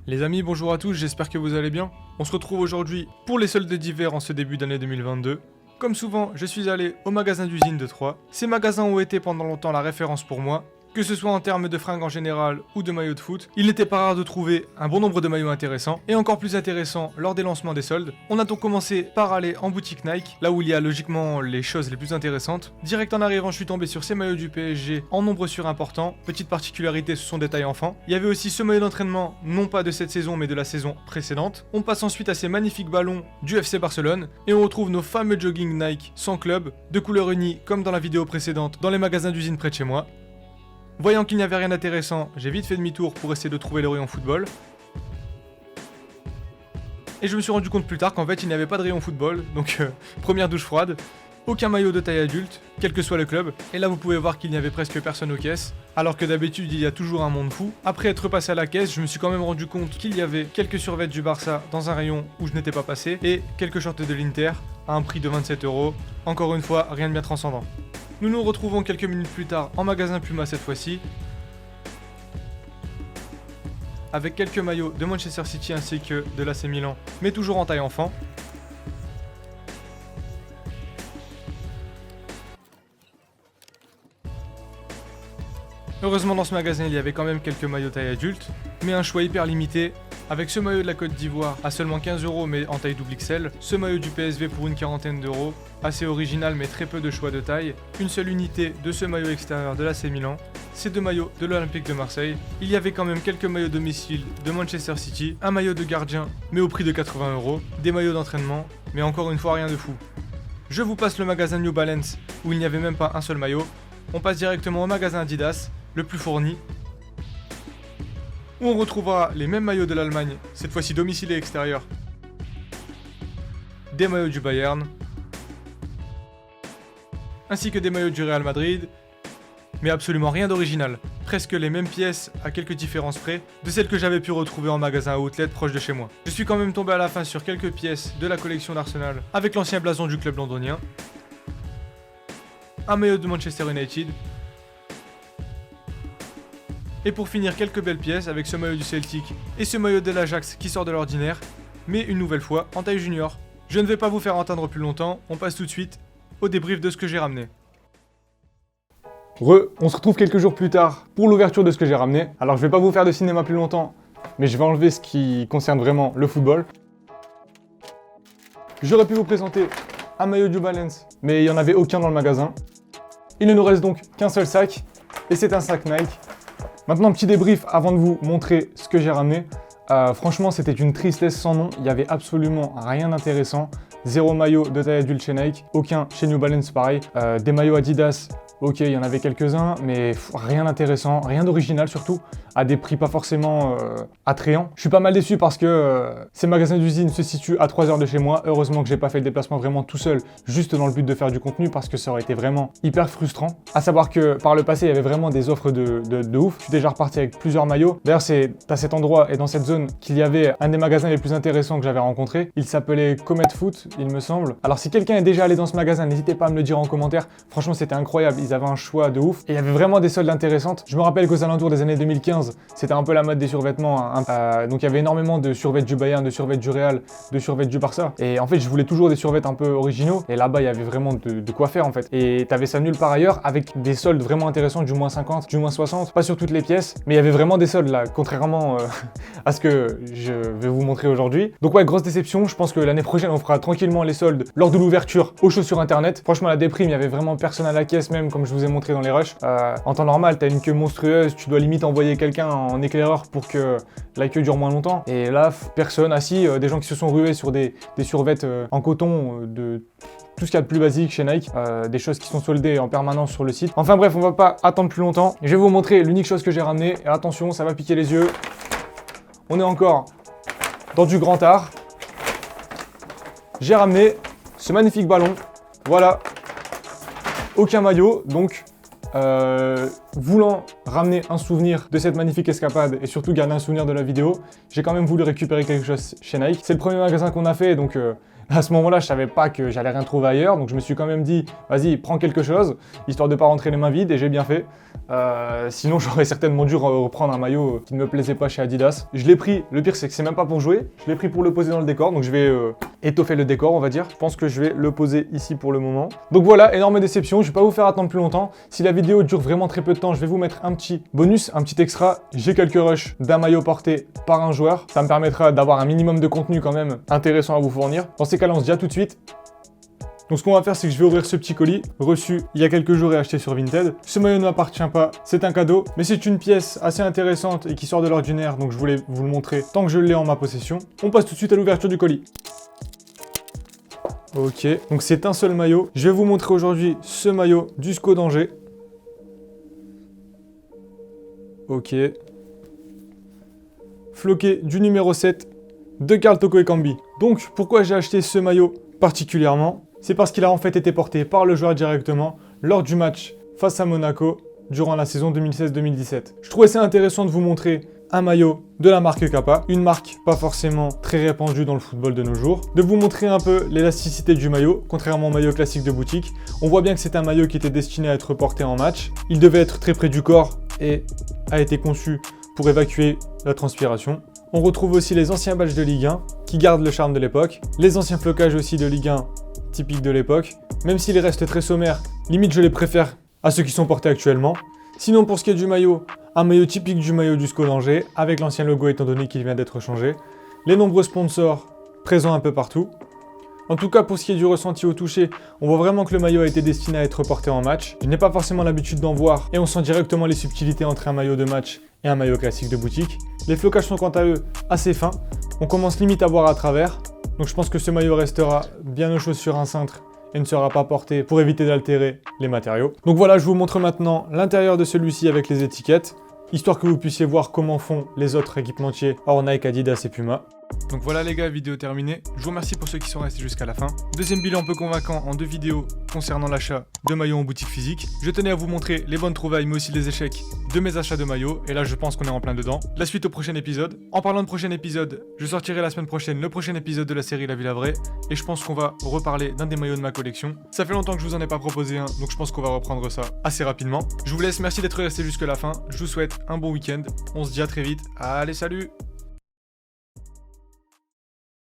Les amis, bonjour à tous, j'espère que vous allez bien. On se retrouve aujourd'hui pour les soldes d'hiver en ce début d'année 2022. Comme souvent, je suis allé au magasin d'usine de Troyes. Ces magasins ont été pendant longtemps la référence pour moi, que ce soit en termes de fringues en général ou de maillots de foot. Il n'était pas rare de trouver un bon nombre de maillots intéressants, et encore plus intéressants lors des lancements des soldes. On a donc commencé par aller en boutique Nike, là où il y a logiquement les choses les plus intéressantes. Direct en arrivant, je suis tombé sur ces maillots du PSG en nombre surimportant. Petite particularité, ce sont des tailles enfants. Il y avait aussi ce maillot d'entraînement, non pas de cette saison mais de la saison précédente. On passe ensuite à ces magnifiques ballons du FC Barcelone, et on retrouve nos fameux jogging Nike sans club, de couleur unie comme dans la vidéo précédente, dans les magasins d'usine près de chez moi. Voyant qu'il n'y avait rien d'intéressant, j'ai vite fait demi-tour pour essayer de trouver le rayon football. Et je me suis rendu compte plus tard qu'en fait il n'y avait pas de rayon football, donc première douche froide. Aucun maillot de taille adulte, quel que soit le club. Et là vous pouvez voir qu'il n'y avait presque personne aux caisses, alors que d'habitude il y a toujours un monde fou. Après être passé à la caisse, je me suis quand même rendu compte qu'il y avait quelques survêtements du Barça dans un rayon où je n'étais pas passé, et quelques shorts de l'Inter à un prix de 27 €. Encore une fois, rien de bien transcendant. Nous nous retrouvons quelques minutes plus tard en magasin Puma cette fois-ci, avec quelques maillots de Manchester City ainsi que de l'AC Milan, mais toujours en taille enfant. Heureusement dans ce magasin il y avait quand même quelques maillots taille adulte, mais un choix hyper limité, avec ce maillot de la Côte d'Ivoire à seulement 15 € mais en taille double XL, ce maillot du PSV pour une quarantaine d'euros, assez original mais très peu de choix de taille, une seule unité de ce maillot extérieur de l'AC Milan, ces deux maillots de l'Olympique de Marseille. Il y avait quand même quelques maillots domicile de Manchester City, un maillot de gardien mais au prix de 80 €, des maillots d'entraînement, mais encore une fois rien de fou. Je vous passe le magasin New Balance où il n'y avait même pas un seul maillot, on passe directement au magasin Adidas, le plus fourni, où on retrouvera les mêmes maillots de l'Allemagne, cette fois-ci domicile et extérieur, des maillots du Bayern, ainsi que des maillots du Real Madrid, mais absolument rien d'original, presque les mêmes pièces à quelques différences près de celles que j'avais pu retrouver en magasin outlet proche de chez moi. Je suis quand même tombé à la fin sur quelques pièces de la collection d'Arsenal avec l'ancien blason du club londonien, un maillot de Manchester United, et pour finir quelques belles pièces avec ce maillot du Celtic et ce maillot de l'Ajax qui sort de l'ordinaire, mais une nouvelle fois en taille junior. Je ne vais pas vous faire entendre plus longtemps, on passe tout de suite au débrief de ce que j'ai ramené. On se retrouve quelques jours plus tard pour l'ouverture de ce que j'ai ramené. Alors je vais pas vous faire de cinéma plus longtemps, mais je vais enlever ce qui concerne vraiment le football. J'aurais pu vous présenter un maillot New Balance, mais il n'y en avait aucun dans le magasin. Il ne nous reste donc qu'un seul sac, et c'est un sac Nike. Maintenant, petit débrief avant de vous montrer ce que j'ai ramené. Franchement, c'était une tristesse sans nom. Il n'y avait absolument rien d'intéressant. Zéro maillot de taille adulte chez Nike, aucun chez New Balance pareil. Des maillots Adidas, ok, il y en avait quelques-uns, mais rien d'intéressant, rien d'original surtout, à des prix pas forcément attrayants. Je suis pas mal déçu parce que ces magasins d'usine se situent à 3 heures de chez moi. Heureusement que j'ai pas fait le déplacement vraiment tout seul, juste dans le but de faire du contenu, parce que ça aurait été vraiment hyper frustrant. À savoir que par le passé, il y avait vraiment des offres de ouf. Je suis déjà reparti avec plusieurs maillots. D'ailleurs, c'est à cet endroit et dans cette zone qu'il y avait un des magasins les plus intéressants que j'avais rencontré. Il s'appelait Comet Foot, il me semble. Alors si quelqu'un est déjà allé dans ce magasin, n'hésitez pas à me le dire en commentaire. Franchement, c'était incroyable. Ils avaient un choix de ouf et il y avait vraiment des soldes intéressantes. Je me rappelle qu'aux alentours des années 2015, c'était un peu la mode des survêtements. Donc il y avait énormément de survêtements du Bayern, de survêtements du Real, de survêtements du Barça. Et en fait, je voulais toujours des survêtements un peu originaux. Et là-bas, il y avait vraiment de quoi faire en fait. Et t'avais ça nulle part ailleurs avec des soldes vraiment intéressants, du moins 50, du moins 60. Pas sur toutes les pièces, mais il y avait vraiment des soldes là, contrairement à ce que je vais vous montrer aujourd'hui. Donc ouais, grosse déception. Je pense que l'année prochaine, on fera tranquillement les soldes lors de l'ouverture aux chaussures internet. Franchement, la déprime, il y avait vraiment personne à la caisse, même comme je vous ai montré dans les rushs. En temps normal, t'as une queue monstrueuse, tu dois limite envoyer quelqu'un en éclaireur pour que la queue dure moins longtemps. Et là, personne, assis, des gens qui se sont rués sur des survêtements en coton de tout ce qu'il y a de plus basique chez Nike, des choses qui sont soldées en permanence sur le site. Enfin bref, on va pas attendre plus longtemps. Je vais vous montrer l'unique chose que j'ai ramené. Et attention, ça va piquer les yeux. On est encore dans du grand art. J'ai ramené ce magnifique ballon. Voilà. Aucun maillot, donc voulant ramener un souvenir de cette magnifique escapade et surtout garder un souvenir de la vidéo, j'ai quand même voulu récupérer quelque chose chez Nike. C'est le premier magasin qu'on a fait, donc À ce moment-là, je savais pas que j'allais rien trouver ailleurs, donc je me suis quand même dit, vas-y, prends quelque chose, histoire de pas rentrer les mains vides, et j'ai bien fait. Sinon, j'aurais certainement dû reprendre un maillot qui ne me plaisait pas chez Adidas. Je l'ai pris, le pire c'est que c'est même pas pour jouer, je l'ai pris pour le poser dans le décor, donc je vais étoffer le décor, on va dire. Je pense que je vais le poser ici pour le moment. Donc voilà, énorme déception, je vais pas vous faire attendre plus longtemps. Si la vidéo dure vraiment très peu de temps, je vais vous mettre un petit bonus, un petit extra. J'ai quelques rushs d'un maillot porté par un joueur. Ça me permettra d'avoir un minimum de contenu quand même intéressant à vous fournir. Dans ces cas-là, on se dit à tout de suite. Donc ce qu'on va faire, c'est que je vais ouvrir ce petit colis, reçu il y a quelques jours et acheté sur Vinted. Ce maillot ne m'appartient pas, c'est un cadeau, mais c'est une pièce assez intéressante et qui sort de l'ordinaire, donc je voulais vous le montrer tant que je l'ai en ma possession. On passe tout de suite à l'ouverture du colis. Ok, donc c'est un seul maillot. Je vais vous montrer aujourd'hui ce maillot du SCO d'Angers. Ok. Floqué du numéro 7 de Karl Toko Ekambi. Donc pourquoi j'ai acheté ce maillot particulièrement ? C'est parce qu'il a en fait été porté par le joueur directement lors du match face à Monaco durant la saison 2016-2017. Je trouvais ça intéressant de vous montrer un maillot de la marque Kappa, une marque pas forcément très répandue dans le football de nos jours, de vous montrer un peu l'élasticité du maillot, contrairement au maillot classique de boutique. On voit bien que c'est un maillot qui était destiné à être porté en match. Il devait être très près du corps et a été conçu pour évacuer la transpiration. On retrouve aussi les anciens badges de Ligue 1 qui gardent le charme de l'époque, les anciens flocages aussi de Ligue 1 typiques de l'époque, même s'ils restent très sommaires, limite je les préfère à ceux qui sont portés actuellement. Sinon pour ce qui est du maillot, un maillot typique du maillot du SCO d'Angers, avec l'ancien logo étant donné qu'il vient d'être changé, les nombreux sponsors présents un peu partout. En tout cas pour ce qui est du ressenti au toucher, on voit vraiment que le maillot a été destiné à être porté en match. Je n'ai pas forcément l'habitude d'en voir et on sent directement les subtilités entre un maillot de match et un maillot classique de boutique. Les flocages sont quant à eux assez fins, on commence limite à voir à travers. Donc je pense que ce maillot restera bien au chaud sur un cintre et ne sera pas porté pour éviter d'altérer les matériaux. Donc voilà, je vous montre maintenant l'intérieur de celui-ci avec les étiquettes, histoire que vous puissiez voir comment font les autres équipementiers hors Nike, Adidas et Puma. Donc voilà les gars, vidéo terminée. Je vous remercie pour ceux qui sont restés jusqu'à la fin. Deuxième bilan peu convaincant en 2 vidéos concernant l'achat de maillots en boutique physique. Je tenais à vous montrer les bonnes trouvailles mais aussi les échecs de mes achats de maillots. Et là je pense qu'on est en plein dedans. La suite au prochain épisode. En parlant de prochain épisode, je sortirai la semaine prochaine le prochain épisode de la série La Vie la Vraie. Et je pense qu'on va reparler d'un des maillots de ma collection. Ça fait longtemps que je vous en ai pas proposé un, donc je pense qu'on va reprendre ça assez rapidement. Je vous laisse, merci d'être resté jusqu'à la fin. Je vous souhaite un bon week-end. On se dit à très vite. Allez, salut!